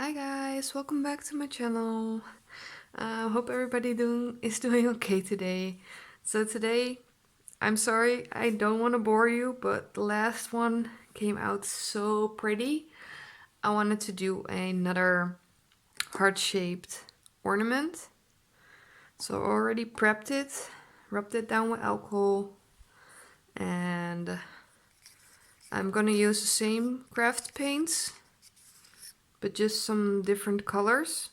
Hi guys, welcome back to my channel. Hope everybody is doing okay today. So today, I'm sorry, I don't want to bore you, but the last one came out so pretty. I wanted to do another heart-shaped ornament. So I already prepped it, rubbed it down with alcohol, and I'm gonna use the same craft paints, but just some different colors.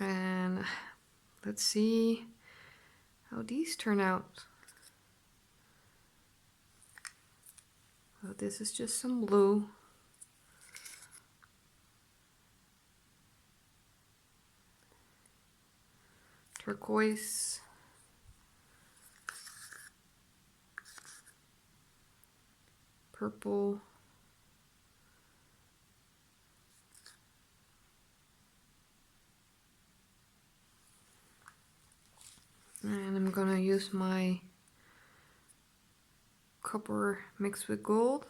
And let's see how these turn out. Oh, this is just some blue. Turquoise. Purple. And I'm gonna use my copper mixed with gold.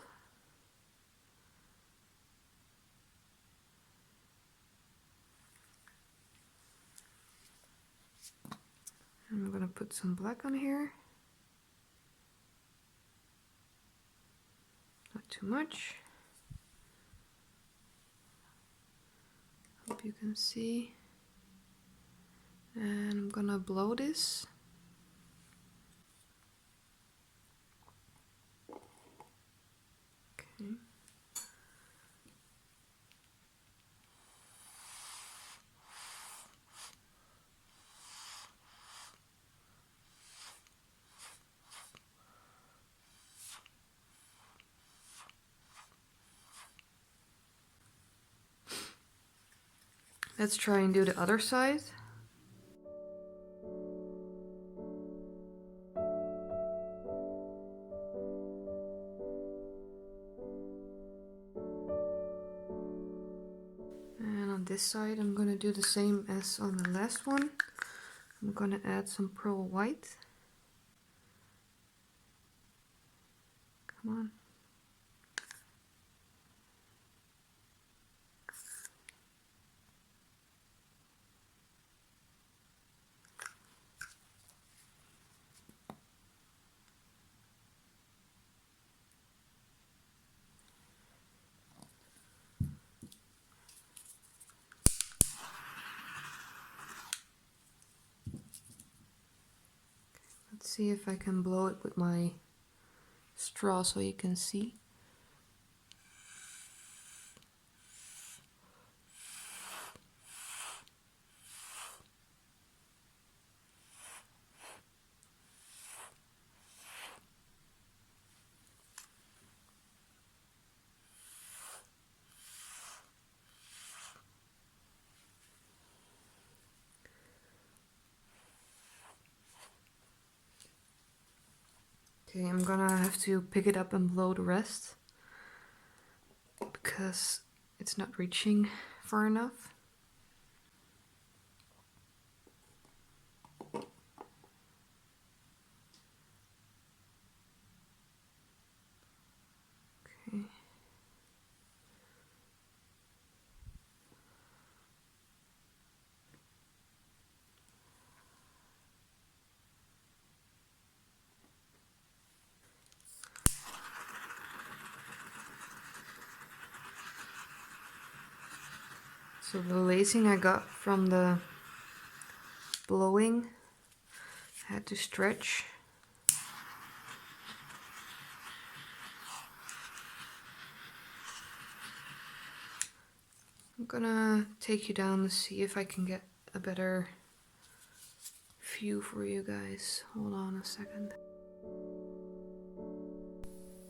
I'm gonna put some black on here. Not too much. Hope you can see. And I'm gonna blow this. Okay. Let's try and do the other side. And on this side I'm gonna do the same as on the last one. I'm gonna add some pearl white. Come on. Let's see if I can blow it with my straw so you can see. Okay, I'm gonna have to pick it up and blow the rest because it's not reaching far enough. Okay. So the lacing I got from the blowing had to stretch. I'm gonna take you down to see if I can get a better view for you guys. Hold on a second.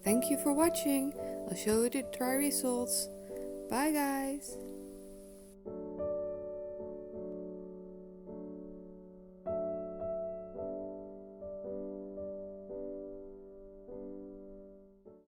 Thank you for watching. I'll show you the dry results. Bye guys!